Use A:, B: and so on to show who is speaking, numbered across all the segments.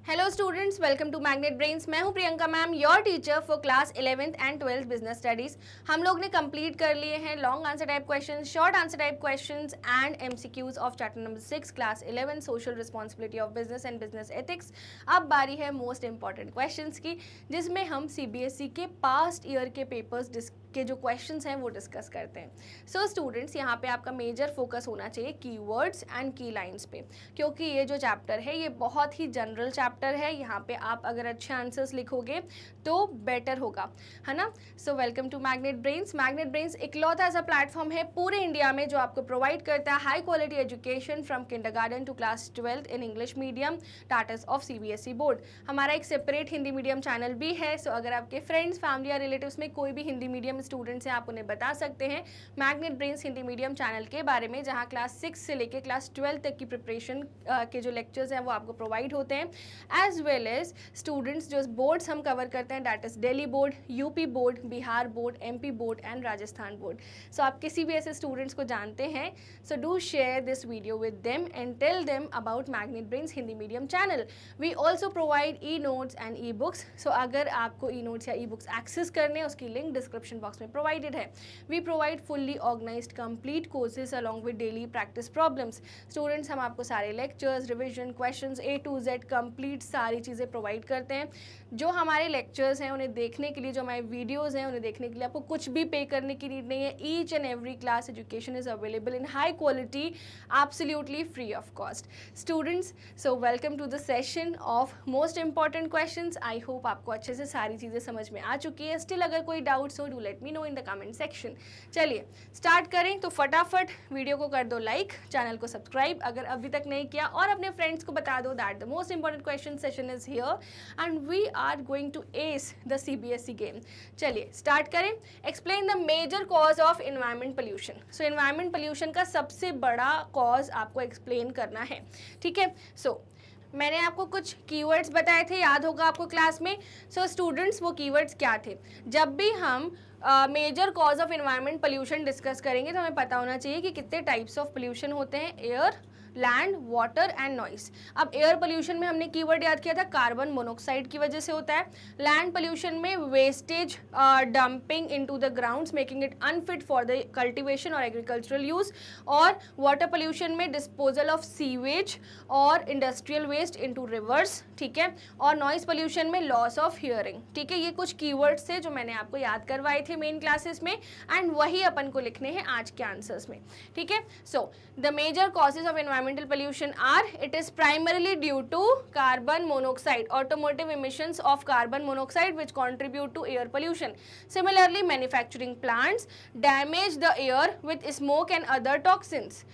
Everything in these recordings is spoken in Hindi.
A: Hello students, welcome to Magnet Brains. मैं हूं Priyanka ma'am, your teacher for class 11th and 12th business studies. हम लोग ने कंप्लीट कर लिए हैं long answer type questions, short answer type questions and MCQs of chapter number 6 class 11 social responsibility of business and business ethics. अब बारी है मोस्ट इंपॉर्टेंट क्वेश्चंस की, जिसमें हम सीबीएसई के पास्ट ईयर के पेपर्स के जो क्वेश्चंस हैं वो डिस्कस करते हैं। सो स्टूडेंट्स, यहाँ पे आपका मेजर फोकस होना चाहिए कीवर्ड्स एंड की लाइंस पे, क्योंकि ये जो चैप्टर है ये बहुत ही जनरल चैप्टर है। यहाँ पे आप अगर अच्छे आंसर्स लिखोगे तो बेटर होगा, है ना। So welcome to Magnet Brains. Magnet Brains इकलौता ऐसा प्लेटफॉर्म है पूरे इंडिया में जो आपको प्रोवाइड करता है high quality education from kindergarten to class 12th in English medium status of CBSE board. हमारा एक सेपरेट हिंदी मीडियम चैनल भी है। सो अगर आपके फ्रेंड्स, फैमिली या रिलेटिव्स में कोई भी हिंदी मीडियम स्टूडेंट्स हैं, आप उन्हें बता सकते हैं magnet Brains Hindi medium channel के बारे में, जहां क्लास 6 से लेकर क्लास 12 तक की प्रिपरेशन के जो लेक्चर्स हैं वो आपको प्रोवाइड होते हैं। एज वेल एज स्टूडेंट्स जो बोर्ड्स हम कवर करते हैं, that is Delhi board, UP board, Bihar board, MP board and Rajasthan board. So आप किसी भी ऐसे स्टूडेंट्स को जानते हैं, so do share this video with them and tell them about Magnet Brains Hindi medium channel. We also provide e notes and e books. So अगर आपको ई नोट्स या ई बुक्स एक्सेस करने हैं, उसकी लिंक डिस्क्रिप्शन बॉक्स में प्रोवाइडेड है। We provide fully organised complete courses along with daily practice problems. Students, हम आपको सारे lectures, revision, questions A to Z complete सारी चीज़ें प्रोवाइड करते हैं। जो हमारे लेक्चर्स हैं उन्हें देखने के लिए, जो हमारे वीडियोज़ हैं उन्हें देखने के लिए आपको कुछ भी पे करने की नीड नहीं है। Each and every class education is available in high quality, absolutely free of cost. Students, so welcome to the session of most important questions. I hope आपको अच्छे से सारी चीज़ें समझ में आ चुकी है। स्टिल अगर कोई डाउट्स हो, do let me know in the comment section. चलिए स्टार्ट करें। तो फटाफट वीडियो को कर दो लाइक, चैनल को सब्सक्राइब अगर अभी तक नहीं किया, और अपने फ्रेंड्स को बता दो that the most important question session is here and we are going to ace the CBSE game. चलिए स्टार्ट करें। Explain the major cause of environment pollution. So environment pollution का सबसे बड़ा कॉज आपको एक्सप्लेन करना है, ठीक है। सो मैंने आपको कुछ कीवर्ड्स बताए थे, याद होगा आपको क्लास में। सो स्टूडेंट्स, वो कीवर्ड्स क्या थे? जब भी हम major cause of environment pollution discuss करेंगे तो हमें पता होना चाहिए कि कितने टाइप्स ऑफ पोल्यूशन होते हैं: air, land, water and noise. अब एयर पोल्यूशन में हमने कीवर्ड याद किया था, कार्बन मोनोऑक्साइड की वजह से होता है। लैंड पोल्यूशन में wastage dumping into the grounds making it unfit for the cultivation और एग्रीकल्चरल यूज। और वाटर पोल्यूशन में डिस्पोजल ऑफ सीवेज और इंडस्ट्रियल वेस्ट इनटू रिवर्स, ठीक है। और नॉइस पोल्यूशन में लॉस ऑफ हियरिंग, ठीक है। ये कुछ कीवर्ड्स थे जो मैंने आपको याद करवाए थे मेन क्लासेस में, एंड वही अपन को लिखने हैं आज के आंसर्स में, ठीक है। So the major causes of environmental pollution are: it is primarily due to carbon monoxide, automotive emissions of carbon monoxide which contribute to air pollution. Similarly, manufacturing plants damage the air with smoke and other toxins.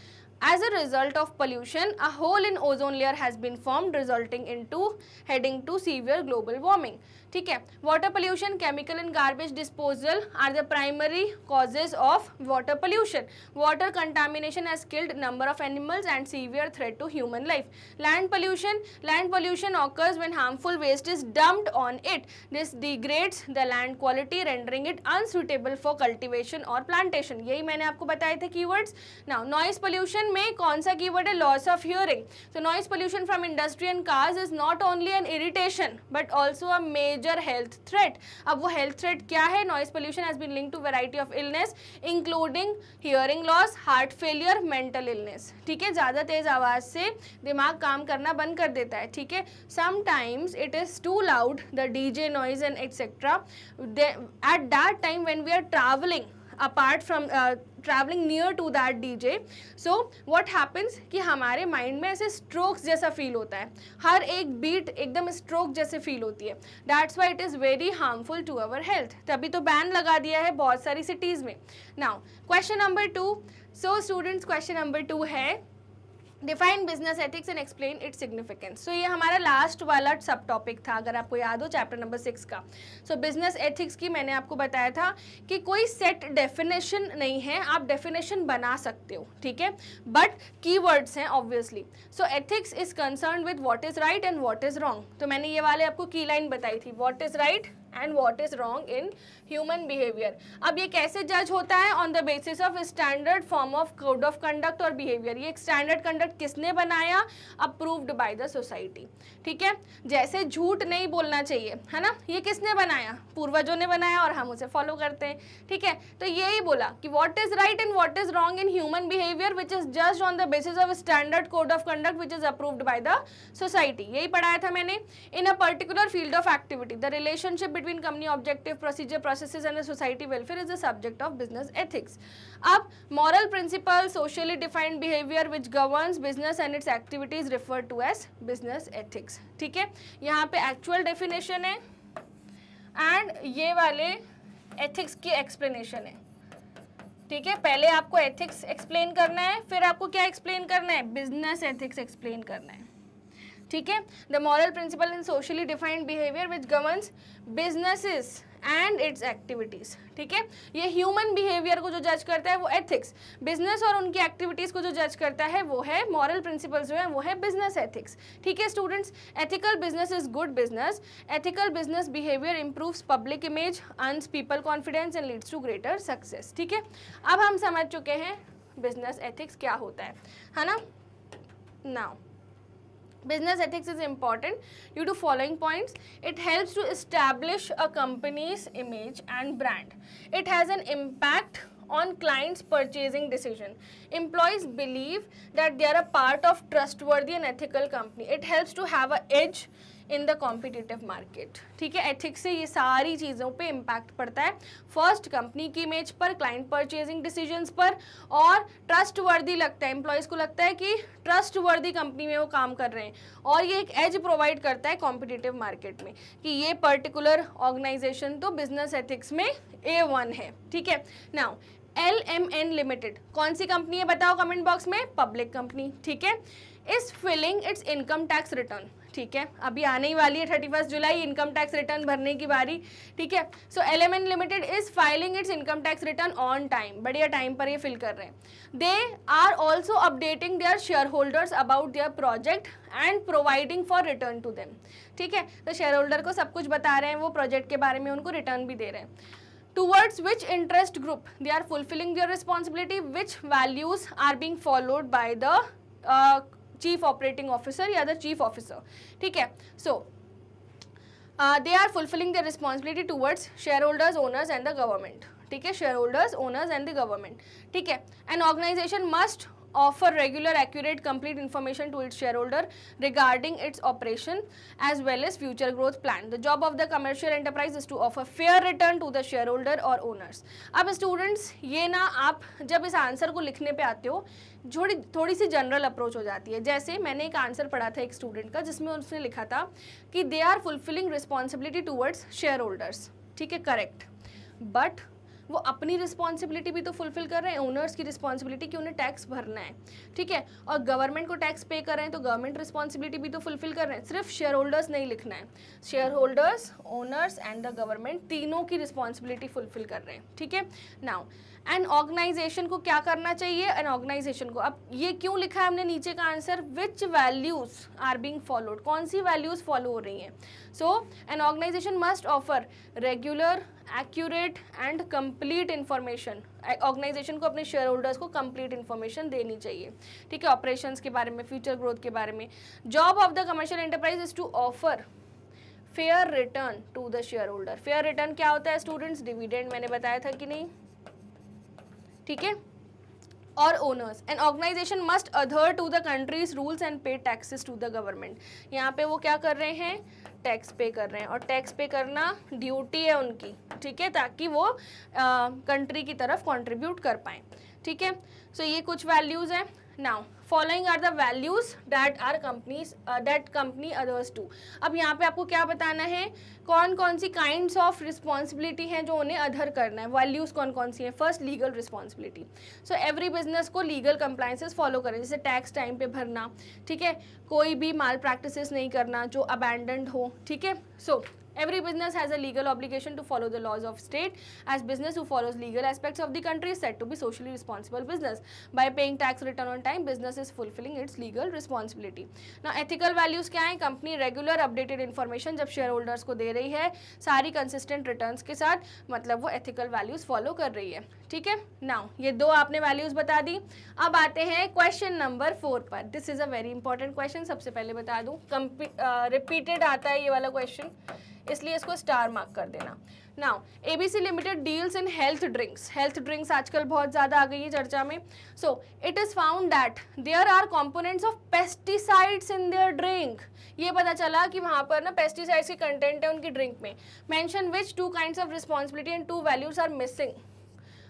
A: As a result of pollution, a hole in ozone layer has been formed, resulting into heading to severe global warming. ठीक है। Water pollution, chemical and garbage disposal are the primary causes of water pollution. Water contamination has killed number of animals and severe threat to human life. Land pollution occurs when harmful waste is dumped on it. This degrades the land quality, rendering it unsuitable for cultivation or plantation. यही मैंने आपको बताए थे कीवर्ड्स. नाउ नॉइस पोल्यूशन में कौन सा कीवर्ड है? Loss of hearing. So noise pollution from industry and cars is not only an irritation but also a major health threat. अब वो हेल्थ थ्रेट क्या है? Noise pollution has been linked to variety of illness including hearing loss, heart failure, mental illness. ठीक है, ज़्यादा तेज आवाज़ से दिमाग काम करना बंद कर देता है. ठीक है, sometimes it is too loud, the DJ noise and etcetera. At that time when we are travelling apart from traveling near to that DJ, so what happens कि हमारे माइंड में ऐसे स्ट्रोक्स जैसा फील होता है. हर एक बीट एकदम स्ट्रोक जैसे फील होती है. That's why it is very harmful to our health. तभी तो बैन लगा दिया है बहुत सारी सिटीज़ में. Now question number 2. So students, question number 2 है define business ethics and explain its significance. So ये हमारा लास्ट वाला सब टॉपिक था, अगर आपको याद हो, चैप्टर नंबर 6 का. सो बिजनेस एथिक्स की मैंने आपको बताया था कि कोई सेट डेफिनेशन नहीं है, आप डेफिनेशन बना सकते हो. ठीक है, बट कीवर्ड्स हैं obviously. So ethics is concern with what is right and what is wrong. तो मैंने ये वाले आपको की लाइन बताई थी, what is right and what is wrong in human behaviour. अब ये कैसे जज होता है? On the basis of standard form of code of conduct और बिहेवियर। ये स्टैंडर्ड कंडक्ट किसने बनाया? Approved by the society. ठीक है, जैसे झूठ नहीं बोलना चाहिए, है ना, ये किसने बनाया? पूर्वजों ने बनाया और हम उसे फॉलो करते हैं। ठीक है, तो यही बोला कि what is right and what is wrong in human behaviour which is judged on the basis of standard code of conduct which is approved by the society. यही पढ़ाया था मैंने। In a particular field of activity the relationship between company objective, procedure, processes and society welfare is the subject of business ethics. अब moral principle, socially defined behaviour which governs business and its activities refer to as business ethics. ठीक है, यहाँ पे एक्चुअल डेफिनेशन है एंड ये वाले एथिक्स की एक्सप्लेनेशन है। ठीक है, पहले आपको एथिक्स एक्सप्लेन करना है, फिर आपको क्या एक्सप्लेन करना है? बिजनेस एथिक्स एक्सप्लेन करना है। ठीक है, the moral principle in socially defined behaviour which governs businesses and its activities. ठीक है, ये ह्यूमन बिहेवियर को जो जज करता है वो एथिक्स, बिजनेस और उनकी एक्टिविटीज को जो जज करता है वो है मॉरल प्रिंसिपल्स, जो है वो है बिजनेस एथिक्स। ठीक है students, ethical business is good business. Ethical business behaviour improves public image, earns people confidence and leads to greater success. ठीक है, अब हम समझ चुके हैं बिजनेस एथिक्स क्या होता है ना। Now business ethics is important due to following points. It helps to establish a company's image and brand. It has an impact on clients' purchasing decision. Employees believe that they are a part of trustworthy and ethical company. It helps to have an edge in the competitive market. ठीक है, एथिक्स से ये सारी चीज़ों पे इम्पैक्ट पड़ता है। फर्स्ट, कंपनी की इमेज पर, क्लाइंट परचेजिंग डिसीजंस पर, और ट्रस्ट वर्दी लगता है, एम्प्लॉयज़ को लगता है कि ट्रस्ट वर्दी कंपनी में वो काम कर रहे हैं, और ये एक एज प्रोवाइड करता है कॉम्पिटिटिव मार्केट में कि ये पर्टिकुलर ऑर्गेनाइजेशन तो बिजनेस एथिक्स में A1 है। ठीक है, नाउ LMN लिमिटेड कौन सी कंपनी है बताओ कमेंट बॉक्स में? Public company. ठीक है, is filling its income tax return. ठीक है, अभी आने ही वाली है 31 जुलाई इनकम टैक्स रिटर्न भरने की बारी। ठीक है, so LMN limited is filing its income tax return on time, बढ़िया टाइम पर ये फिल कर रहे हैं। They are also updating their share holders about their project and providing for return to them. ठीक है, तो शेयर होल्डर को सब कुछ बता रहे हैं, वो प्रोजेक्ट के बारे में उनको रिटर्न भी दे रहे हैं। Towards which interest group they are fulfilling their responsibility, which values are being followed by the chief operating officer या the chief officer. ठीक है, so they are fulfilling their responsibility towards shareholders, owners and the government. ठीक है, shareholders, owners and the government. ठीक है, an organization must offer regular, accurate, complete information to its shareholder regarding its operation as well as future growth plan. The job of the commercial enterprise is to offer fair return to the shareholder or owners. अब स्टूडेंट्स ये ना आप जब इस आंसर को लिखने पे आते हो थोड़ी सी जनरल अप्रोच हो जाती है। जैसे मैंने एक आंसर पढ़ा था एक स्टूडेंट का जिसमें उसने लिखा था कि they are fulfilling responsibility towards share holders. ठीक है, करेक्ट, बट वो अपनी रिस्पॉन्सिबिलिटी भी तो फुलफिल कर रहे हैं, ओनर्स की रिस्पॉन्सिबिलिटी कि उन्हें टैक्स भरना है। ठीक है, और गवर्नमेंट को टैक्स पे कर रहे हैं तो गवर्नमेंट रिस्पॉन्सिबिलिटी भी तो फुलफिल कर रहे हैं। सिर्फ शेयर होल्डर्स नहीं लिखना है, share holders, owners and the government तीनों की रिस्पॉन्सिबिलिटी फुलफिल कर रहे हैं। ठीक है, नाउ एन ऑर्गेनाइजेशन को क्या करना चाहिए? एन ऑर्गेनाइजेशन को, अब ये क्यों लिखा है हमने नीचे का answer, which values are being followed, कौन सी वैल्यूज फॉलो हो रही हैं। So an organisation must offer regular, accurate and complete information. Organisation को अपने शेयर होल्डर्स को कंप्लीट इन्फॉर्मेशन देनी चाहिए। ठीक है, ऑपरेशंस के बारे में, फ्यूचर ग्रोथ के बारे में। Job of the commercial enterprise is to offer fair return to the share holder. Fair return क्या होता है स्टूडेंट्स? डिविडेंड, मैंने बताया था कि नहीं? ठीक है, और owners, an organisation must adhere to the country's rules and pay taxes to the government. यहाँ पे वो क्या कर रहे हैं? टैक्स पे कर रहे हैं, और टैक्स पे करना ड्यूटी है उनकी। ठीक है, ताकि वो कंट्री की तरफ कंट्रीब्यूट कर पाएँ। ठीक है, सो ये कुछ वैल्यूज़ हैं। Now following are the values that company adheres to. अब यहाँ पे आपको क्या बताना है, कौन कौन सी काइंड्स ऑफ रिस्पॉन्सिबिलिटी हैं जो उन्हें अधर करना है। वैल्यूज कौन कौन सी हैं? First, legal responsibility. So every business को लीगल कंप्लाइंसेस फॉलो करें, जैसे टैक्स टाइम पे भरना। ठीक है, कोई भी माल प्रैक्टिसेस नहीं करना जो अबैंडन्ड हो। ठीक है, सो Every business has a legal obligation to follow the laws of state. As business who follows legal aspects of the country is said to be socially responsible business. By paying tax return on time, business is fulfilling its legal responsibility. Now ethical values क्या है? कंपनी रेगुलर अपडेटेड इन्फॉर्मेशन जब शेयर होल्डर्स को दे रही है सारी कंसिस्टेंट रिटर्न्स के साथ, मतलब वो एथिकल वैल्यूज फॉलो कर रही है, ठीक है। नाउ ये दो आपने वैल्यूज बता दी। अब आते हैं क्वेश्चन नंबर 4 पर। This is a very important question, सबसे पहले बता दूं रिपीटेड आता है ये वाला क्वेश्चन, इसलिए इसको स्टार मार्क कर देना। Now ABC limited deals in health drinks. Health drinks आजकल बहुत ज़्यादा आ गई है चर्चा में। So it is found that there are components of pesticides in their drink. ये पता चला कि वहाँ पर ना पेस्टिसाइड्स की कंटेंट है उनकी ड्रिंक में। Mention which 2 kinds of responsibility and 2 values are missing,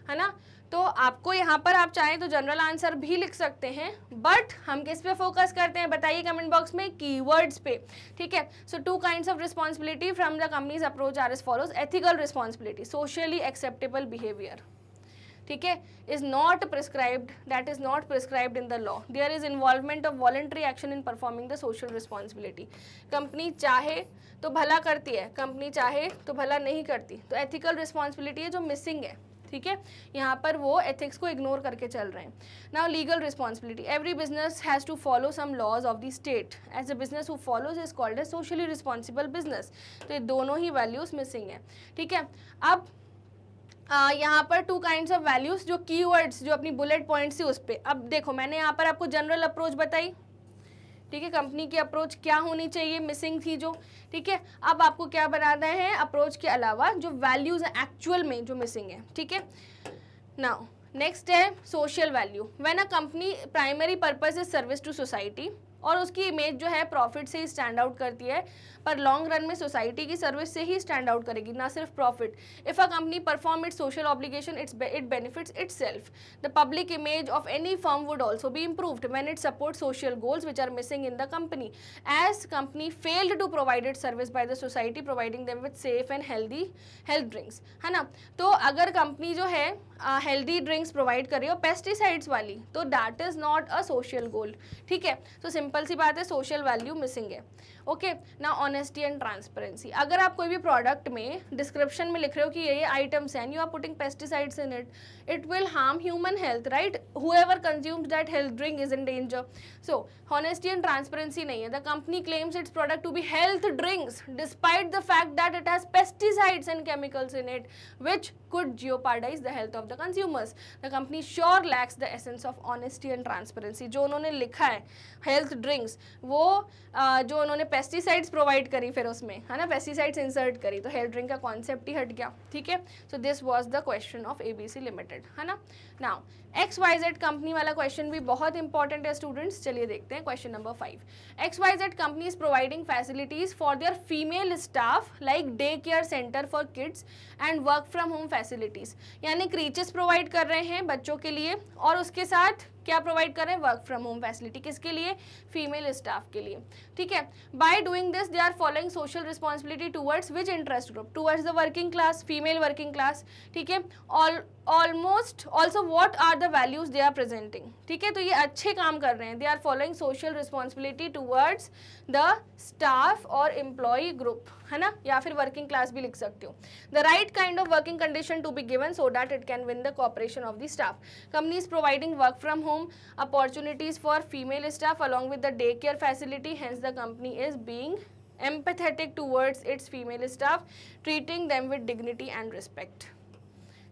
A: है ना। तो आपको यहाँ पर आप चाहें तो जनरल आंसर भी लिख सकते हैं, बट हम किस पे फोकस करते हैं बताइए कमेंट बॉक्स में, कीवर्ड्स पे, ठीक है। So 2 kinds of responsibility from the company's approach are as follows. Ethical responsibility, socially acceptable behaviour, ठीक है, is not prescribed, that is not prescribed in the law. There is involvement of voluntary action in performing the social responsibility. Company चाहे तो भला करती है, कंपनी चाहे तो भला नहीं करती, तो एथिकल रिस्पॉन्सिबिलिटी है जो मिसिंग है, ठीक है। यहाँ पर वो एथिक्स को इग्नोर करके चल रहे हैं। Now legal responsibility, every business has to follow some laws of the state. As a business who follows is called a socially responsible business. तो ये दोनों ही वैल्यूज मिसिंग है, ठीक है। अब यहाँ पर 2 काइंड्स ऑफ वैल्यूज, जो कीवर्ड्स जो अपनी बुलेट पॉइंट्स थी उस पर। अब देखो मैंने यहाँ पर आपको जनरल अप्रोच बताई, ठीक है, कंपनी की अप्रोच क्या होनी चाहिए, मिसिंग थी जो, ठीक है। अब आपको क्या बनाना है, अप्रोच के अलावा जो वैल्यूज है एक्चुअल में जो मिसिंग है, ठीक है। नाउ नेक्स्ट है social value. When a company primary purpose is service to society, और उसकी इमेज जो है प्रॉफिट से ही स्टैंड आउट करती है, पर लॉन्ग रन में सोसाइटी की सर्विस से ही स्टैंड आउट करेगी, ना सिर्फ profit. If a company perform its social obligation it benefits itself. The public image of any firm would also be improved when it support social goals which are missing in the company, as company failed to provide it service by the society providing them with safe and healthy health drinks, है ना। तो अगर कंपनी जो है हेल्दी ड्रिंक्स प्रोवाइड कर रही हो पेस्टिसाइड्स वाली, तो that is not a social goal, ठीक है। तो सिंपल सी बात है, सोशल वैल्यू मिसिंग है, ओके। ना ऑनेस्टी एंड ट्रांसपेरेंसी, अगर आप कोई भी प्रोडक्ट में डिस्क्रिप्शन में लिख रहे हो कि ये आइटम्स हैं, you are putting pesticides in it, it will harm human health, right. Whoever consumes that health drink is in danger. So honesty and transparency नहीं है। The company claims its product to be health drinks despite the fact that it has pesticides and chemicals in it which could jeopardize the health of the consumers. The company sure lacks the essence of honesty and transparency. जो उन्होंने लिखा है हेल्थ ड्रिंक्स, वो जो उन्होंने पेस्टिसाइड्स प्रोवाइड करी फिर उसमें, है ना, पेस्टिसाइड्स इंसर्ट करी, तो हेल्थ ड्रिंक का कॉन्सेप्ट ही हट गया, ठीक है। So this was the question of ABC limited, है ना। नाउ XYZ कंपनी वाला क्वेश्चन भी बहुत इंपॉर्टेंट है स्टूडेंट्स, चलिए देखते हैं question number 5। XYZ company is providing facilities for their female staff like day care centre for kids and work from home facilities, यानी क्रीचेस प्रोवाइड कर रहे हैं बच्चों के लिए, और उसके साथ क्या प्रोवाइड कर रहे हैं, वर्क फ्रॉम होम फैसिलिटी, किसके लिए, फीमेल स्टाफ के लिए, ठीक है। By doing this they are following social responsibility towards which interest group, towards the working class, female working class, ठीक है। Almost also what are the values they are presenting, ठीक है। तो ये अच्छे काम कर रहे हैं, they are following social responsibility towards the staff और एम्प्लॉय ग्रुप, है ना, या फिर वर्किंग क्लास भी लिख सकते हो। The right kind of working condition to be given so that it can win the cooperation of the staff. Company is providing work from home opportunities for female staff along with the daycare facility, hence the company is being empathetic towards its female staff, treating them with dignity and respect,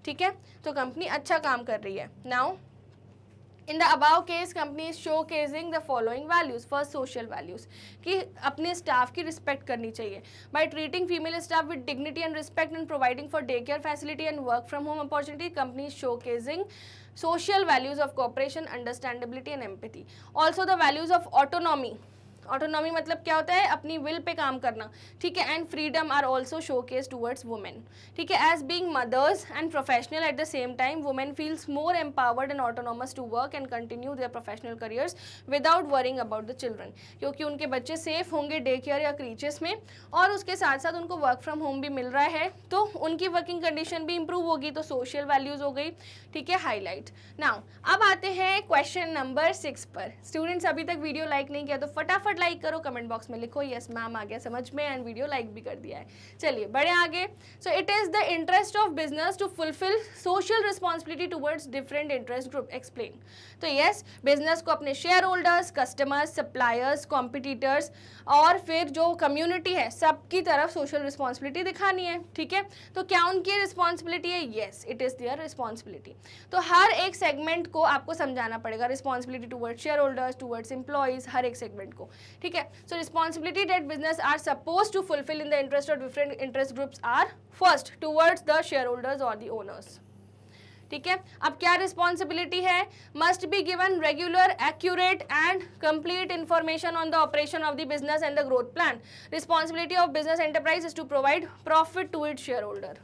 A: ठीक है। तो कंपनी अच्छा काम कर रही है। Now in the above case company is showcasing the following values. First social values, कि अपने स्टाफ की रिस्पेक्ट करनी चाहिए by treating female staff with dignity and respect and providing for day care facility and work from home opportunity. Company is showcasing social values of cooperation, understandability and empathy. Also the values of autonomy, autonomy मतलब क्या होता है, अपनी विल पे काम करना, ठीक है, and freedom are also showcase towards women, ठीक है। As being mothers and professional at the same time women feels more empowered and autonomous to work and continue their professional careers without worrying about the children, क्योंकि उनके बच्चे सेफ होंगे डे केयर या क्रीचेस में, और उसके साथ साथ उनको वर्क फ्रॉम होम भी मिल रहा है, तो उनकी वर्किंग कंडीशन भी इंप्रूव होगी, तो सोशल वैल्यूज हो गई, ठीक है, हाईलाइट। नाउ अब आते हैं क्वेश्चन नंबर 6 पर। स्टूडेंट्स अभी तक वीडियो लाइक नहीं किया तो फटाफट फटाफट लाइक करो, कमेंट बॉक्स में लिखो यस मैम आ गया समझ में एंड वीडियो लाइक भी कर दिया है। चलिए बढ़े आगे। So it is the interest of business to fulfil social responsibility towards different interest group, explain. तो यस, बिजनेस को अपने share holders, customers, suppliers, competitors और फिर जो कम्युनिटी है सबकी तरफ सोशल रिस्पॉन्सिबिलिटी दिखानी है, ठीक है। तो क्या उनकी रिस्पॉन्सिबिलिटी है? Yes, it is their responsibility. तो हर एक सेगमेंट को आपको समझाना पड़ेगा, responsibility towards shareholders, towards employees, हर एक सेगमेंट को, ठीक है। So responsibility that business are suppose to fulfil in the interest of different interest groups are first towards the shareholders और द ओनर्स, ठीक है। अब क्या रिस्पॉन्सिबिलिटी है? Must be given regular, accurate and complete information on the operation of the business and the growth plan. Responsibility of business enterprise is to provide profit to it share holder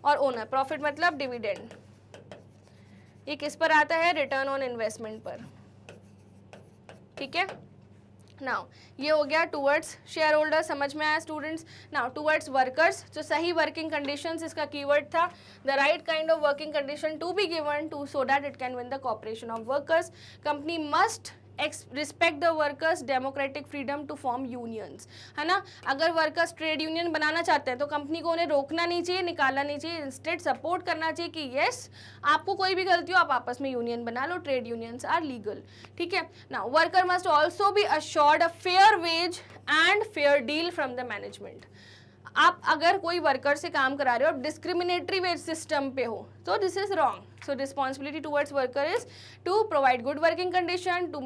A: और ओनर। प्रॉफिट मतलब डिविडेंड। ये किस पर आता है? रिटर्न ऑन इन्वेस्टमेंट पर, ठीक है। नाउ ये हो गया टूवर्ड्स शेयर होल्डर, समझ में आया स्टूडेंट्स। नाउ टूवर्ड्स वर्कर्स, जो सही वर्किंग कंडीशंस इसका कीवर्ड था, the right kind of working condition to be given to so that it can win the cooperation of workers. Company must respect the workers democratic freedom to form unions, है ना। अगर वर्कर्स ट्रेड यूनियन बनाना चाहते हैं तो कंपनी को उन्हें रोकना नहीं चाहिए, निकालना नहीं चाहिए, इंस्टेड सपोर्ट करना चाहिए कि यस आपको कोई भी गलती हो आप आपस में यूनियन बना लो, ट्रेड यूनियंस आर लीगल, ठीक है ना। Worker must also be assured a fair wage and fair deal from the management. आप अगर कोई वर्कर से काम करा रहे हो, आप डिस्क्रिमिनेटरी वेज सिस्टम पे हो, तो this is wrong. So responsibility towards worker is to provide good working condition, to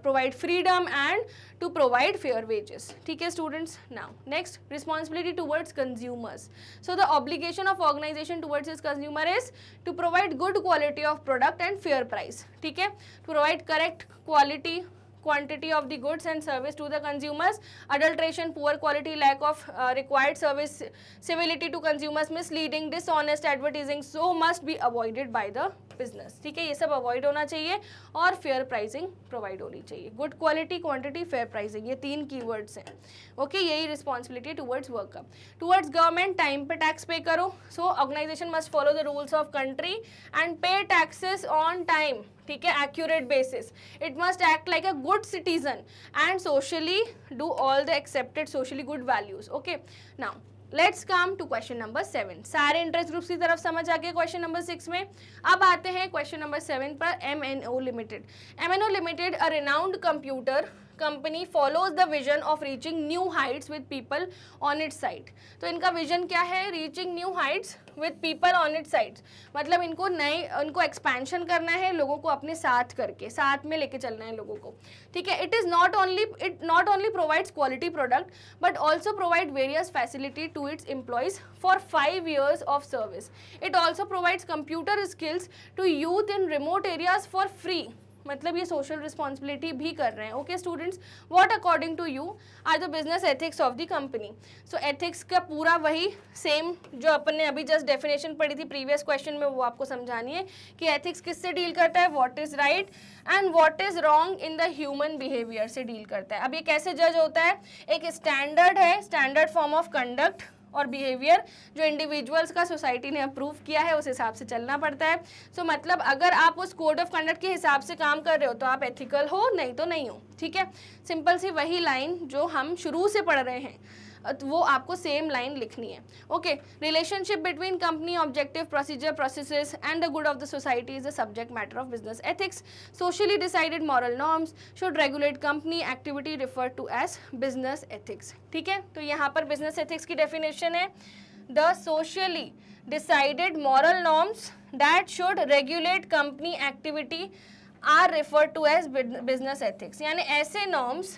A: provide freedom and to provide fair wages, ठीक है students। Now next, responsibility towards consumers. So the obligation of organization towards its consumer is to provide good quality of product and fair price, ठीक है। To provide correct quality, quantity of the goods and service to the consumers, adulteration, poor quality, lack of required service, civility to consumers, misleading, dishonest advertising, so must be avoided by the business, ठीक है। ये सब अवॉइड होना चाहिए और फेयर प्राइसिंग प्रोवाइड होनी चाहिए। Good quality, quantity, fair pricing, ये 3 कीवर्ड्स हैं, ओके। यही responsibility towards worker. Towards government, time पे टैक्स पे करो। So organisation must follow the rules of country and pay taxes on time, ठीक है, accurate basis. It must act like a good citizen and socially do all the accepted socially good values, okay. Now let's come to question number 7। सारे इंटरेस्ट ग्रुप्स की तरफ समझ आ गए क्वेश्चन नंबर 6 में। अब आते हैं क्वेश्चन नंबर 7 पर। MNO limited. MNO limited, a renowned computer company, follows the vision of reaching new Heights with people on it's side. तो इनका विजन क्या है? Reaching new Heights with people on it's side, मतलब इनको एक्सपेंशन करना है, लोगों को अपने साथ करके, साथ में लेके चलना है लोगों को, ठीक है। It not only provides quality product but also provide various facility to its employees for 5 years of service. It also provides computer skills to youth in remote areas for free, मतलब ये सोशल रिस्पॉन्सिबिलिटी भी कर रहे हैं, okay students. What according to you are the business ethics of the company. So ethics का पूरा वही सेम जो अपन ने अभी जस्ट डेफिनेशन पढ़ी थी प्रीवियस क्वेश्चन में, वो आपको समझानी है कि एथिक्स किससे डील करता है, what is right and what is wrong in the human behaviour से डील करता है। अब ये कैसे जज होता है? एक स्टैंडर्ड है, स्टैंडर्ड फॉर्म ऑफ कंडक्ट और बिहेवियर जो इंडिविजुअल्स का सोसाइटी ने अप्रूव किया है, उस हिसाब से चलना पड़ता है। सो मतलब अगर आप उस कोड ऑफ कंडक्ट के हिसाब से काम कर रहे हो तो आप एथिकल हो, नहीं तो नहीं हो, ठीक है। सिंपल सी वही लाइन जो हम शुरू से पढ़ रहे हैं, वो आपको सेम लाइन लिखनी है, okay. Relationship between company, objective, procedure, processes and the good of the society is the subject matter of business ethics. Socially decided moral norms should regulate company activity refer to as business ethics, ठीक है। तो यहाँ पर बिजनेस एथिक्स की डेफिनेशन है, the socially decided moral norms that should regulate company activity are refer to as business ethics. यानी ऐसे नॉर्म्स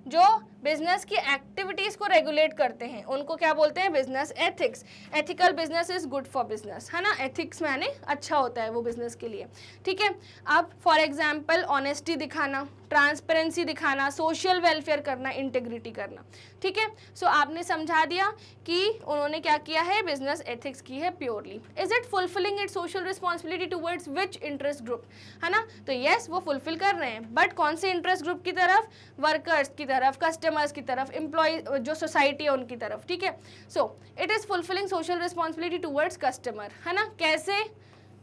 A: जो बिजनेस की एक्टिविटीज को रेगुलेट करते हैं उनको क्या बोलते हैं? Business ethics. Ethical business is good for business, है ना। एथिक्स माने अच्छा होता है वो बिजनेस के लिए, ठीक है। अब फॉर एग्जांपल ऑनेस्टी दिखाना, ट्रांसपेरेंसी दिखाना, सोशल वेलफेयर करना, इंटेग्रिटी करना, ठीक है। सो आपने समझा दिया कि उन्होंने क्या किया है, बिजनेस एथिक्स की है purely. Is it fulfilling it social responsibility towards which interest group, है ना। तो येस वो फुलफिल कर रहे हैं, बट कौन से इंटरेस्ट ग्रुप की तरफ? वर्कर्स की तरफ, कस्टमर्स की तरफ, एम्प्लॉय जो सोसाइटी है उनकी तरफ, ठीक है। सो it is fulfilling social responsibility towards customer, है ना। कैसे?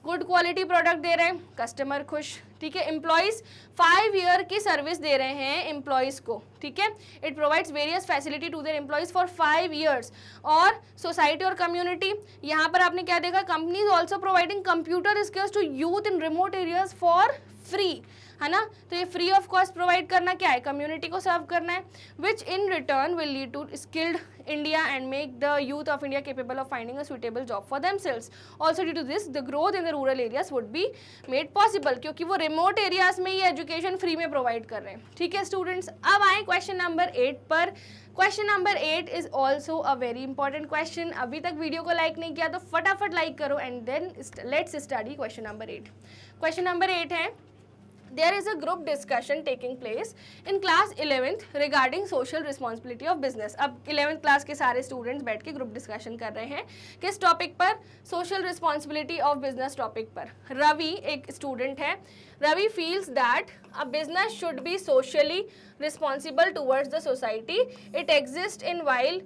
A: गुड क्वालिटी प्रोडक्ट दे रहे हैं, कस्टमर खुश, ठीक है, एम्प्लॉयज 5 ईयर की सर्विस दे रहे हैं एम्प्लॉयज को, ठीक है। It provides various facility to their employees for 5 years. और सोसाइटी और कम्युनिटी, यहाँ पर आपने क्या देखा, companies also providing computer skills to youth in remote areas for free, है ना। तो ये फ्री ऑफ कॉस्ट प्रोवाइड करना क्या है, कम्युनिटी को सर्व करना है, which in return will lead to skilled India and make the youth of India capable of finding a suitable job for themselves. Also due to this the growth in the rural areas would be made possible, क्योंकि वो रिमोट एरियाज में ये एजुकेशन फ्री में प्रोवाइड कर रहे हैं, ठीक है स्टूडेंट्स। अब आए क्वेश्चन नंबर 8 पर। Question number 8 is also a very important question. अभी तक वीडियो को लाइक नहीं किया तो फटाफट लाइक करो and then let's study question number 8। Question number 8 है, there is a group discussion taking place in class 11th regarding social responsibility of business। अब 11th क्लास के सारे स्टूडेंट्स बैठ के ग्रुप डिस्कशन कर रहे हैं किस टॉपिक पर, social responsibility of business topic पर। रवि एक स्टूडेंट है, Ravi feels that a business should be socially responsible towards the society, it exist in while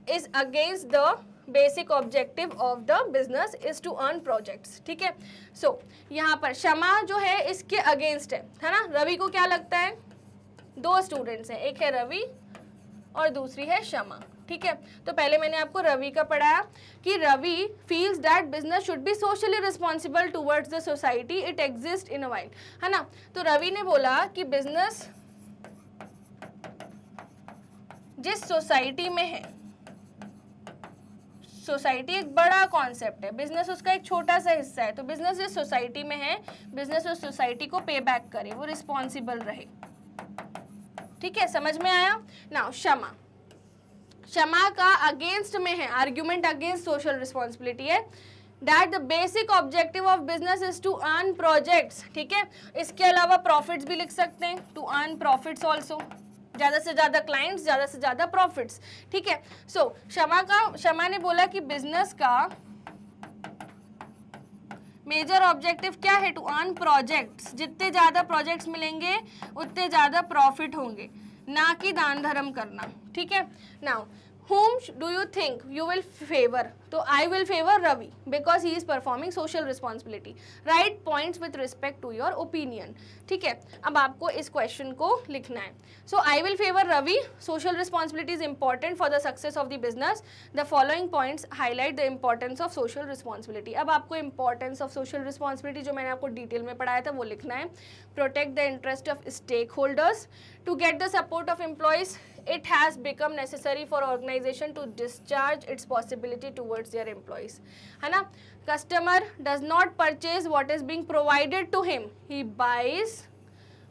A: is against the basic objective of the business is to earn projects, ठीक है। सो यहाँ पर क्षमा जो है इसके अगेंस्ट है ना। रवि को क्या लगता है, 2 स्टूडेंट्स हैं, एक है रवि और दूसरी है क्षमा, ठीक है। तो पहले मैंने आपको रवि का पढ़ाया कि Ravi feels that business should be socially responsible towards the society, it exist in a while, है ना। तो रवि ने बोला कि बिजनेस जिस सोसाइटी में है, सोसाइटी एक बड़ा कॉन्सेप्ट है, बिजनेस उसका एक छोटा सा हिस्सा है, तो बिजनेस जिस सोसाइटी में है, बिजनेस उस सोसाइटी को पे बैक करे, वो रिस्पॉन्सिबल रहे, ठीक है, समझ में आया। नाउ क्षमा, क्षमा का अगेंस्ट में है, आर्ग्यूमेंट अगेंस्ट सोशल रिस्पॉन्सिबिलिटी है, that the basic objective of business is to earn projects, ठीक है। इसके अलावा प्रॉफिट्स भी लिख सकते हैं, टू अर्न प्रॉफिट्स ऑल्सो, ज़्यादा से ज़्यादा क्लाइंट्स, ज़्यादा से ज़्यादा प्रॉफिट्स, ठीक है। सो क्षमा ने बोला कि बिजनेस का मेजर ऑब्जेक्टिव क्या है, टू अर्न प्रोजेक्ट्स, जितने ज़्यादा प्रोजेक्ट्स मिलेंगे उतने ज़्यादा प्रॉफिट होंगे, ना कि दान धर्म करना, ठीक है। Now whom do you think you will favor? तो I will favor Ravi because he is performing social responsibility. Write points with respect to your opinion. ठीक है, अब आपको इस क्वेश्चन को लिखना है। So I will favor Ravi. Social responsibility is important for the success of the business. The following points highlight the importance of social responsibility. अब आपको importance of social responsibility जो मैंने आपको डिटेल में पढ़ाया था वो लिखना है। Protect the interest of stakeholders. To get the support of employees, it has become necessary for organization to discharge its possibility towards their employees, है ना। Customer does not purchase what is being provided to him, he buys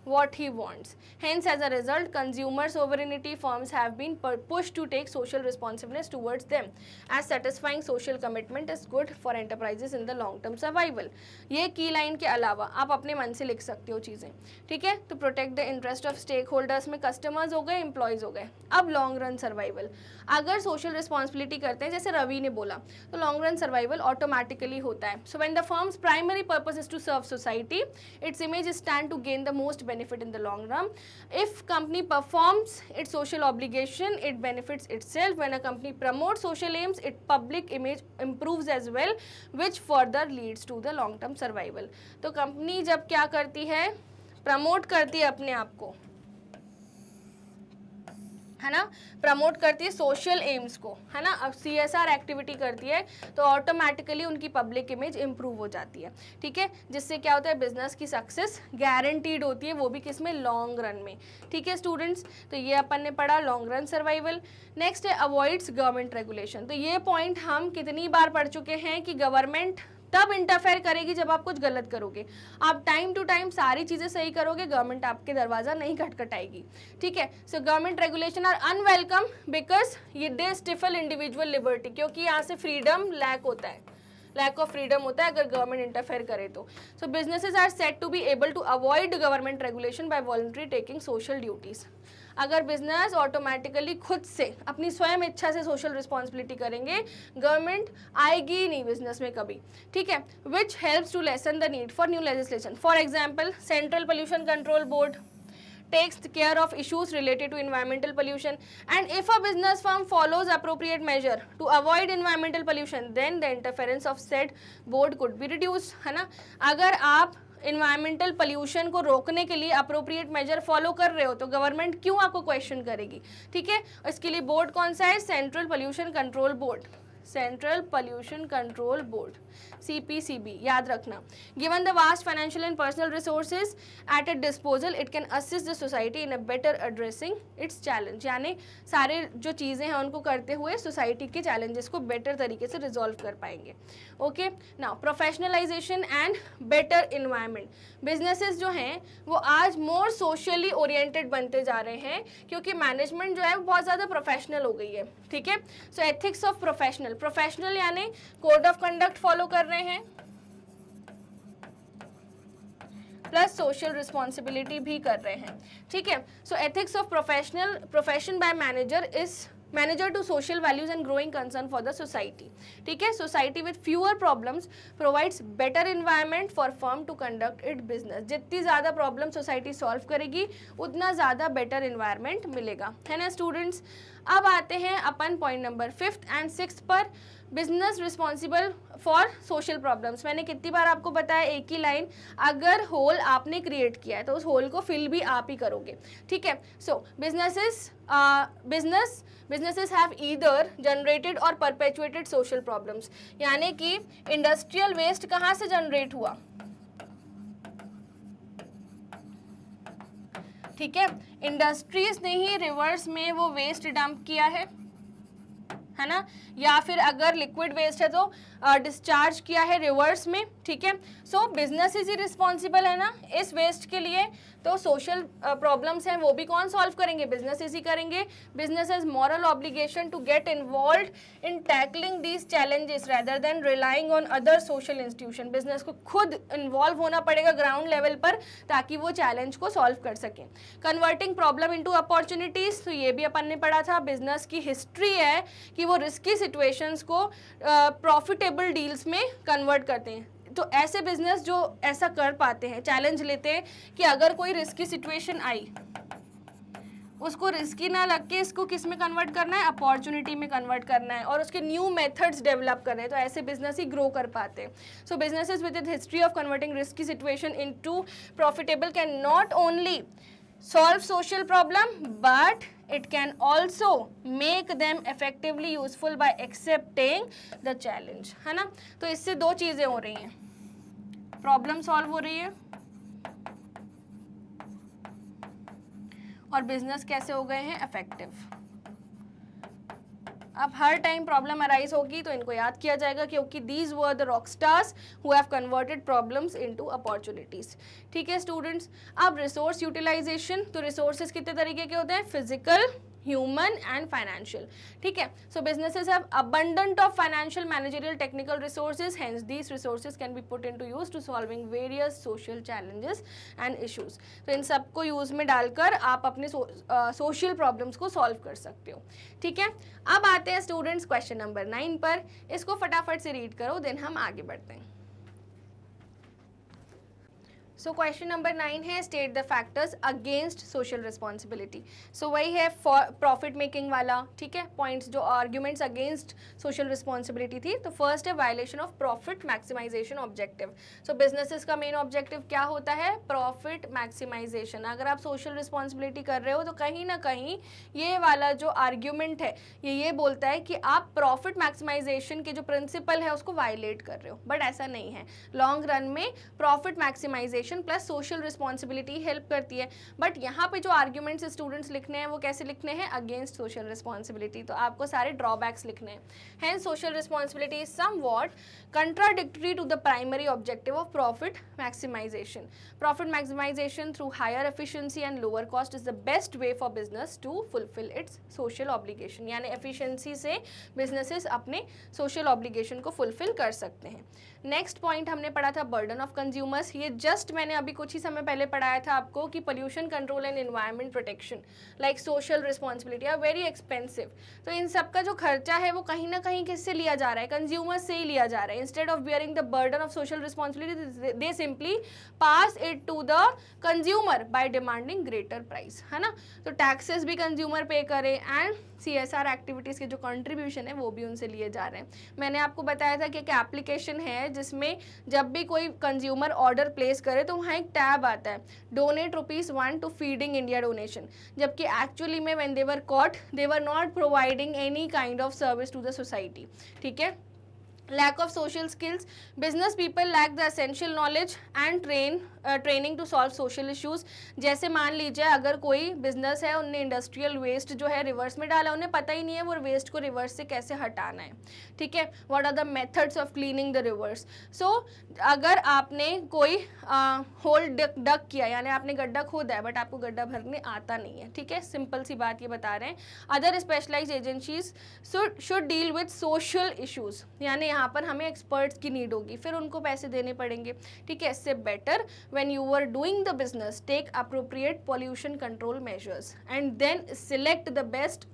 A: what he wants. Hence, as a result, consumer sovereignty firms have been pushed to take social responsiveness towards them, as satisfying social commitment is good for enterprises in the long term survival. ये की लाइन के अलावा आप अपने मन से लिख सकते हो चीज़ें, ठीक है। तो protect the interest of stakeholders में कस्टमर्स हो गए, एम्प्लॉयज़ हो गए। अब लॉन्ग रन सर्वाइवल, अगर सोशल रिस्पॉन्सिबिलिटी करते हैं जैसे रवि ने बोला, तो लॉन्ग रन सर्वाइवल ऑटोमेटिकली होता है। So when the firm's primary purpose is to serve society, its image stand to gain the most benefit in the long run. If company performs its social obligation, it benefits itself. When a company promotes social aims, its public image improves as well, which further leads to the long term survival. तो कंपनी जब क्या करती है, प्रमोट करती है अपने आप को, है ना, प्रमोट करती है सोशल एम्स को, है ना। अब CSR एक्टिविटी करती है तो ऑटोमेटिकली उनकी पब्लिक इमेज इंप्रूव हो जाती है, ठीक है, जिससे क्या होता है, बिजनेस की सक्सेस गारंटीड होती है, वो भी किस में, लॉन्ग रन में, ठीक है स्टूडेंट्स। तो ये अपन ने पढ़ा लॉन्ग रन सर्वाइवल। नेक्स्ट है अवॉइड्स गवर्नमेंट रेगुलेशन। तो ये पॉइंट हम कितनी बार पढ़ चुके हैं कि गवर्नमेंट तब इंटरफेयर करेगी जब आप कुछ गलत करोगे। आप टाइम टू टाइम सारी चीज़ें सही करोगे, गवर्नमेंट आपके दरवाज़ा नहीं खटखटाएगी, ठीक है। सो government regulation are unwelcome because ये दे स्टिफल इंडिविजुअल लिबर्टी, क्योंकि यहाँ से फ्रीडम लैक होता है, लैक ऑफ फ्रीडम होता है अगर गवर्नमेंट इंटरफेयर करे तो। So businesses are set to be able to avoid government regulation by voluntary taking social duties. अगर बिजनेस ऑटोमेटिकली खुद से अपनी स्वयं इच्छा से सोशल रिस्पॉन्सिबिलिटी करेंगे, गवर्नमेंट आएगी नहीं बिजनेस में कभी, ठीक है। Which helps to lessen the need for new legislation. For example, central pollution control board takes care of issues related to environmental pollution, and if a business firm follows appropriate measure to avoid environmental pollution, then the interference of said board could be reduced, है ना। अगर आप इन्वायरमेंटल पोल्यूशन को रोकने के लिए अप्रोप्रिएट मेजर फॉलो कर रहे हो तो गवर्नमेंट क्यों आपको क्वेश्चन करेगी, ठीक है। इसके लिए बोर्ड कौन सा है, central pollution control board, central pollution control board, CPCB, याद रखना। Given the vast financial and personal resources at it disposal it can assist the society in a better addressing it's challenge, यानी सारे जो चीज़ें हैं उनको करते हुए सोसाइटी के चैलेंजेस को बेटर तरीके से रिजॉल्व कर पाएंगे। Okay, now professionalisation and better environment. Businesses जो हैं वो आज मोर सोशली ओरिएंटेड बनते जा रहे हैं क्योंकि मैनेजमेंट जो है वो बहुत ज़्यादा प्रोफेशनल हो गई है, ठीक है। सो एथिक्स ऑफ प्रोफेशनल यानी कोड ऑफ कंडक्ट फॉलो कर रहे हैं प्लस सोशल रिस्पॉन्सिबिलिटी भी कर रहे हैं, ठीक है। So ethics of profession by manager to social values and growing concern for the society, ठीक है। Society with fewer problems provides better environment for firm to conduct it business. जितनी ज़्यादा प्रॉब्लम सोसाइटी सॉल्व करेगी उतना ज़्यादा बेटर इन्वायरमेंट मिलेगा, है ना स्टूडेंट्स। अब आते हैं अपन point number 5th and 6th पर, business responsible for social problems. मैंने कितनी बार आपको बताया एक ही लाइन, अगर होल आपने क्रिएट किया है तो उस होल को फिल भी आप ही करोगे, ठीक है। So businesses have either generated और परपेचुएटेड सोशल प्रॉब्लम्स, यानी कि इंडस्ट्रियल वेस्ट कहाँ से जनरेट हुआ, ठीक है। इंडस्ट्रीज ने ही रिवर्स में वो वेस्ट डंप किया है ना, या फिर अगर लिक्विड वेस्ट है तो डिस्चार्ज किया है रिवर्स में, ठीक है। सो बिजनेस ही रिस्पॉन्सिबल है ना इस वेस्ट के लिए, तो सोशल प्रॉब्लम्स हैं वो भी कौन सॉल्व करेंगे, बिजनेस ही करेंगे। Business has moral obligation to get involve in tackling these challenges rather than relying on other social institution. Business को खुद इन्वॉल्व होना पड़ेगा ग्राउंड लेवल पर ताकि वो चैलेंज को सॉल्व कर सकें। कन्वर्टिंग प्रॉब्लम इनटू अपॉर्चुनिटीज, तो ये भी अपन ने पढ़ा था, बिजनेस की हिस्ट्री है कि वो रिस्की सिचुएशंस को प्रॉफिटेबल डील्स में कन्वर्ट करते हैं। तो ऐसे बिजनेस जो ऐसा कर पाते हैं, चैलेंज लेते हैं कि अगर कोई रिस्की सिचुएशन आई उसको रिस्की ना लग के इसको किस में कन्वर्ट करना है, अपॉर्चुनिटी में कन्वर्ट करना है और उसके न्यू मेथड्स डेवलप करने हैं, तो ऐसे बिजनेस ही ग्रो कर पाते हैं। So businesses with history of converting risky situation into profitable can not only solve social problem but it can also make them effectively useful by accepting the challenge, है ना। तो इससे दो चीजें हो रही हैं, प्रॉब्लम सॉल्व हो रही है और बिजनेस कैसे हो गए हैं, इफेक्टिव। अब हर टाइम प्रॉब्लम अराइज होगी तो इनको याद किया जाएगा क्योंकि these were the rock stars who have converted problems into opportunities, ठीक है स्टूडेंट्स। अब रिसोर्स यूटिलाइजेशन, तो रिसोर्सेज कितने तरीके के होते हैं, फिजिकल, ह्यूमन एंड फाइनेंशियल, ठीक है। So businesses have abundant of financial, managerial, technical resources, hence these resources can be put into use to solving various social challenges and issues। तो इन सबको यूज में डालकर आप अपने सोशल प्रॉब्लम्स को सॉल्व कर सकते हो, ठीक है। अब आते हैं स्टूडेंट्स क्वेश्चन नंबर 9 पर, इसको फटाफट से रीड करो देन हम आगे बढ़ते हैं। सो क्वेश्चन नंबर 9 है state the factors against social responsibility. So वही है प्रॉफिट मेकिंग वाला, ठीक है, पॉइंट्स जो आर्ग्यूमेंट्स अगेंस्ट सोशल रिस्पॉन्सिबिलिटी थी। तो फर्स्ट है violation of profit maximization objective. So businesses का मेन ऑब्जेक्टिव क्या होता है, प्रॉफिट मैक्सिमाइजेशन। अगर आप सोशल रिस्पॉन्सिबिलिटी कर रहे हो तो कहीं ना कहीं ये वाला जो आर्ग्यूमेंट है ये बोलता है कि आप प्रॉफिट मैक्सिमाइजेशन के जो प्रिंसिपल है उसको वायलेट कर रहे हो, बट ऐसा नहीं है। लॉन्ग रन में profit maximization plus social responsibility help करती है, बट यहाँ पे जो आर्ग्यूमेंट्स स्टूडेंट्स लिखने हैं वो कैसे लिखने हैं, अगेंस्ट सोशल रिस्पॉन्सिबिलिटी। तो आपको सारे ड्रॉबैक्स लिखने हैं। Hence social responsibility is somewhat contradictory to the primary objective of profit maximization. Profit maximization through higher efficiency and lower cost is the best way for business to fulfill its social obligation. यानी efficiency से businesses अपने social obligation को fulfill कर सकते हैं। नेक्स्ट पॉइंट हमने पढ़ा था बर्डन ऑफ कंज्यूमर्स। ये जस्ट मैंने अभी कुछ ही समय पहले पढ़ाया था आपको कि pollution control and environment protection like social responsibility are very expensive. तो इन सब का जो खर्चा है वो कहीं ना कहीं किससे लिया जा रहा है, कंज्यूमर्स से ही लिया जा रहा है। Instead of bearing the burden of social responsibility they simply pass it to the consumer by demanding greater price, है ना। तो टैक्सेस भी कंज्यूमर पे करे एंड CSR एक्टिविटीज़ के जो कंट्रीब्यूशन है वो भी उनसे लिए जा रहे हैं। मैंने आपको बताया था कि एक एप्लीकेशन है जिसमें जब भी कोई कंज्यूमर ऑर्डर प्लेस करे तो वहाँ एक टैब आता है, donate ₹1 to feeding India donation, जबकि एक्चुअली में when they were caught they were not providing any kind of service to the society. ठीक है। Lack of social skills, business people lack the essential knowledge and training to solve social issues। जैसे मान लीजिए अगर कोई बिजनेस है, उनने इंडस्ट्रियल वेस्ट जो है रिवर्स में डाला, उन्हें पता ही नहीं है वो वेस्ट को रिवर्स से कैसे हटाना है। ठीक है, what are the methods of cleaning the rivers. So अगर आपने कोई होल डक किया, यानी आपने गड्ढा खोदा है बट आपको गड्ढा भरने आता नहीं है, ठीक है, सिंपल सी बात ये बता रहे हैं। Other specialise agencies should deal with social issues, यानी यहाँ पर हमें एक्सपर्ट्स की नीड होगी, फिर उनको पैसे देने पड़ेंगे। ठीक है, इससे better when you are doing the business take appropriate pollution control measures and then select the best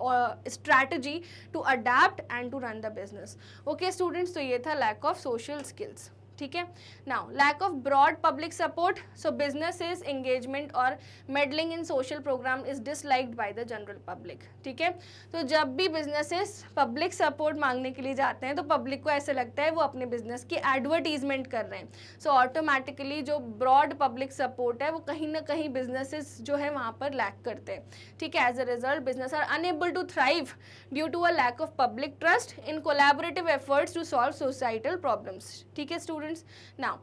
A: strategy to adapt and to run the business. Okay students, तो ये था लैक ऑफ सोशल स्किल्स। ठीक है, now lack of broad public support, so businesses engagement और meddling in social program is disliked by the general public. ठीक है, तो जब भी बिजनेसेस पब्लिक सपोर्ट मांगने के लिए जाते हैं तो पब्लिक को ऐसे लगता है वो अपने बिजनेस की एडवर्टीजमेंट कर रहे हैं। सो ऑटोमेटिकली जो ब्रॉड पब्लिक सपोर्ट है वो कहीं ना कहीं बिजनेसेस जो है वहाँ पर लैक करते हैं। ठीक है, as a result business are unable to thrive due to a lack of public trust in collaborative efforts to solve societal problems. ठीक है students, now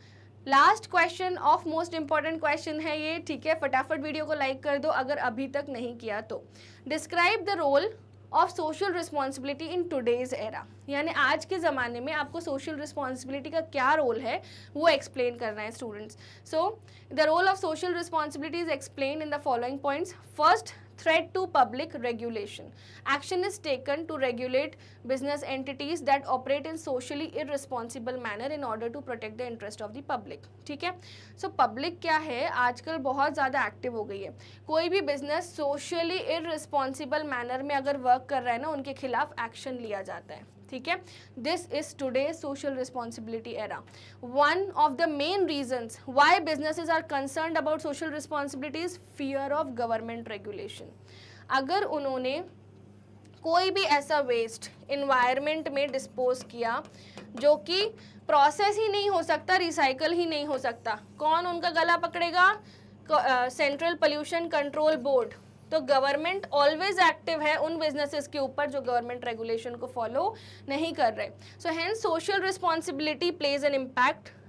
A: last question of most important question है ये। ठीक है, फटाफट वीडियो को लाइक कर दो अगर अभी तक नहीं किया तो। Describe the role of social responsibility in today's era, यानी आज के ज़माने में आपको सोशल रिस्पॉन्सिबिलिटी का क्या रोल है वो एक्सप्लेन करना है students. So the role of social responsibility is explain in the following points. First, threat to public regulation. Action is taken to regulate business entities that operate in socially irresponsible manner in order to protect the interest of the public. ठीक है, सो पब्लिक क्या है आजकल बहुत ज़्यादा एक्टिव हो गई है। कोई भी बिजनेस सोशली इररिस्पॉन्सिबल मैनर में अगर वर्क कर रहा है ना, उनके खिलाफ एक्शन लिया जाता है। ठीक है, this is today social responsibility era. One of the main reasons why businesses are concerned about social responsibility is fear of government regulation. अगर उन्होंने कोई भी ऐसा वेस्ट इन्वायरमेंट में डिस्पोज किया जो कि प्रोसेस ही नहीं हो सकता, रिसाइकल ही नहीं हो सकता, कौन उनका गला पकड़ेगा? Central pollution control board. तो गवर्नमेंट ऑलवेज एक्टिव है उन बिजनेसेस के ऊपर जो गवर्नमेंट रेगुलेशन को फॉलो नहीं कर रहे। So hence social responsibility plays an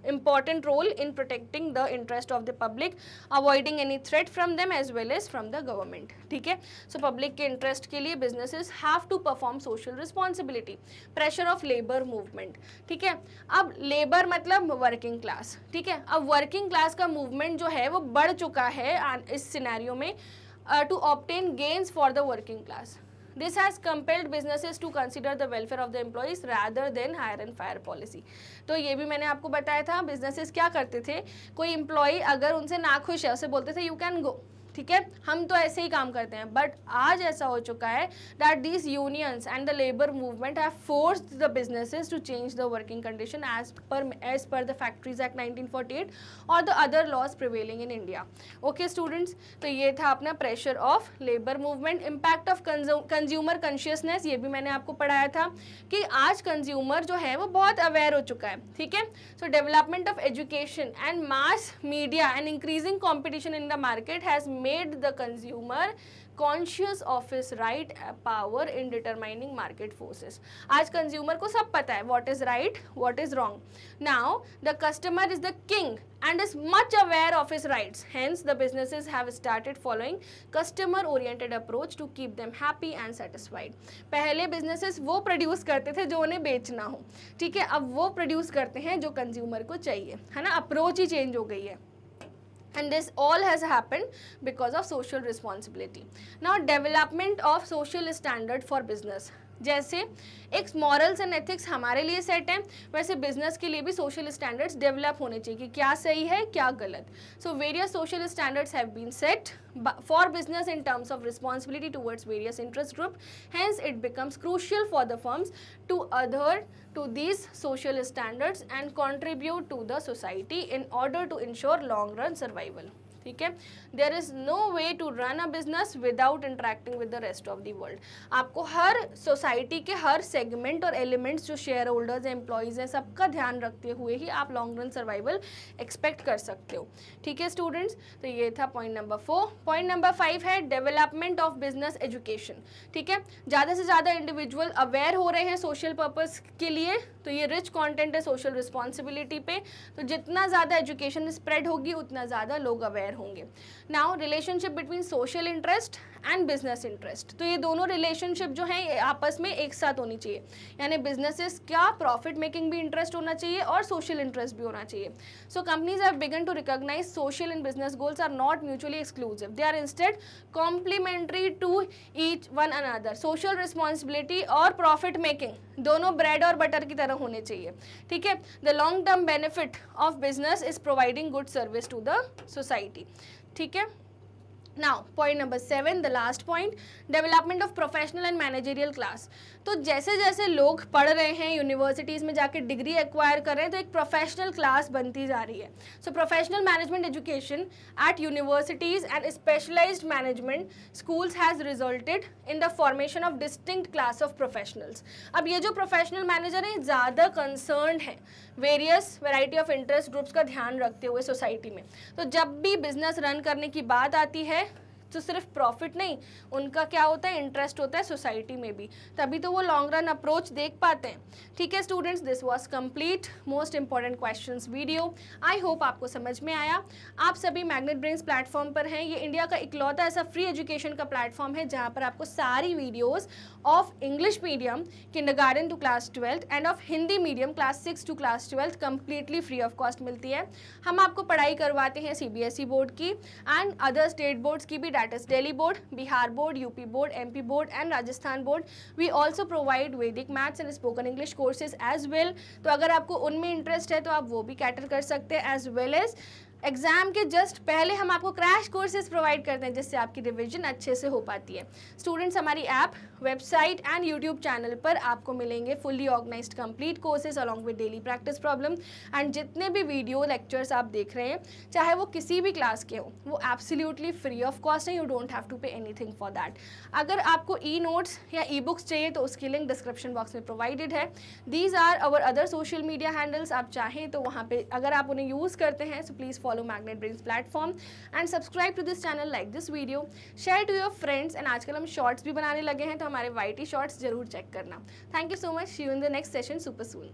A: important role in protecting the interest of the public, avoiding any threat from them as well as from the government. ठीक है, so public के interest के लिए businesses have to perform social responsibility. Pressure of labor movement. ठीक है, अब labor मतलब working class. ठीक है, अब working class का movement जो है वो बढ़ चुका है इस सिनेरियो में to obtain gains for the working class. This has compelled businesses to consider the welfare of the employees rather than hire and fire policy. तो ये भी मैंने आपको बताया था, businesses क्या करते थे, कोई एम्प्लॉई अगर उनसे नाखुश है उसे बोलते थे यू कैन गो। ठीक है, हम तो ऐसे ही काम करते हैं, बट आज ऐसा हो चुका है that these unions and the labour movement have forced the businesses to change the working condition as per the factories act 1948 और the other laws prevailing in India. Okay students, तो ये था अपना pressure of labour movement. Impact of consumer consciousness, ये भी मैंने आपको पढ़ाया था कि आज कंज्यूमर जो है वो बहुत अवेयर हो चुका है। ठीक है, सो development of education and mass media and increasing competition in the market has made the consumer conscious of his right power in determining market forces. आज consumer को सब पता है what is right, what is wrong. Now the customer is the king and is much aware of his rights. Hence the businesses have started following customer oriented approach to keep them happy and satisfied. पहले businesses वो produce करते थे जो उन्हें बेचना हो, ठीक है, अब वो produce करते हैं जो consumer को चाहिए, है ना, approach ही change हो गई है। And this all has happened because of social responsibility. Now development of social standard for business. जैसे एक मॉरल्स एंड एथिक्स हमारे लिए सेट है, वैसे बिजनेस के लिए भी सोशल स्टैंडर्ड्स डेवलप होने चाहिए कि क्या सही है क्या गलत। So various social standards have been set for business in terms of responsibility towards various interest group. Hence it becomes crucial for the firms to adhere to these social standards and contribute to the society in order to ensure long run survival. ठीक है। There is no way to run a business without interacting with the rest of the world. आपको हर सोसाइटी के हर सेगमेंट और एलिमेंट्स जो शेयर होल्डर्स हैं, एम्प्लॉयज़ हैं, सबका ध्यान रखते हुए ही आप लॉन्ग रन सर्वाइवल एक्सपेक्ट कर सकते हो। ठीक है स्टूडेंट्स, तो ये था पॉइंट नंबर 4। पॉइंट नंबर 5 है डेवलपमेंट ऑफ बिजनेस एजुकेशन। ठीक है, ज़्यादा से ज़्यादा इंडिविजुअल अवेयर हो रहे हैं सोशल पर्पस के लिए, तो ये रिच कंटेंट है सोशल रिस्पॉन्सिबिलिटी पे। तो जितना ज़्यादा एजुकेशन स्प्रेड होगी उतना ज़्यादा लोग अवेयर होंगे। Now relationship between social interest and business interest, तो ये दोनों रिलेशनशिप जो है आपस में एक साथ होनी चाहिए, यानी बिजनेसेस क्या प्रॉफिट मेकिंग भी इंटरेस्ट होना चाहिए और सोशल इंटरेस्ट भी होना चाहिए। So companies have begun to recognise social and business goals are not mutually exclusive, they are instead complementary to each one another. Social responsibility और प्रॉफिट मेकिंग दोनों ब्रेड और बटर की तरह होने चाहिए। ठीक है, the long term benefit of business is providing good service to the society. ठीक है, now point number 7, the last point, development of professional and managerial class. तो जैसे जैसे लोग पढ़ रहे हैं, यूनिवर्सिटीज़ में जाके डिग्री एक्वायर कर रहे हैं, तो एक प्रोफेशनल क्लास बनती जा रही है। So professional management education at universities and specialised management schools has resulted in the formation of distinct class of professionals. अब ये जो प्रोफेशनल मैनेजर हैं ज़्यादा कंसर्न है various variety of interest groups का ध्यान रखते हुए सोसाइटी में। तो जब भी बिजनेस रन करने की बात आती है तो सिर्फ प्रॉफिट नहीं, उनका क्या होता है, इंटरेस्ट होता है सोसाइटी में भी, तभी तो वो लॉन्ग रन अप्रोच देख पाते हैं। ठीक है students, this was complete most important questions video. I hope आपको समझ में आया। आप सभी मैग्नेट ब्रेन्स प्लेटफॉर्म पर हैं। ये इंडिया का इकलौता ऐसा फ्री एजुकेशन का प्लेटफॉर्म है जहाँ पर आपको सारी videos of English medium kindergarten to class 12 and of Hindi medium class 6 to class 12 completely free of cost मिलती है। हम आपको पढ़ाई करवाते हैं CBSE बोर्ड की एंड अदर स्टेट बोर्ड्स की भी, that is Delhi board, Bihar board, UP board, MP board and Rajasthan board. We also provide Vedic maths and spoken English courses as well. तो अगर आपको उनमें इंटरेस्ट है तो आप वो भी कैटर कर सकते हैं, एज वेल एज एग्जाम के जस्ट पहले हम आपको क्रैश कोर्सेज प्रोवाइड करते हैं जिससे आपकी रिवीजन अच्छे से हो पाती है। स्टूडेंट्स, हमारी app, website and YouTube channel पर आपको मिलेंगे fully organised complete courses along with daily practice problem and जितने भी वीडियो लेक्चर्स आप देख रहे हैं, चाहे वो किसी भी क्लास के हो, वो एब्सोल्युटली फ्री ऑफ कॉस्ट है। You don't have to pay anything for that. अगर आपको ई नोट्स या ई बुक्स चाहिए तो उसकी लिंक डिस्क्रिप्शन बॉक्स में प्रोवाइडेड है। These are our other social media handles, आप चाहें तो वहाँ पे अगर आप उन्हें यूज़ करते हैं so please follow Magnet Brains platform and subscribe to this channel, like this video, share to your friends and आजकल हम शॉर्ट्स भी बनाने लगे हैं तो हमारे YT शॉर्ट्स जरूर चेक करना। Thank you so much, see you in the next session super soon।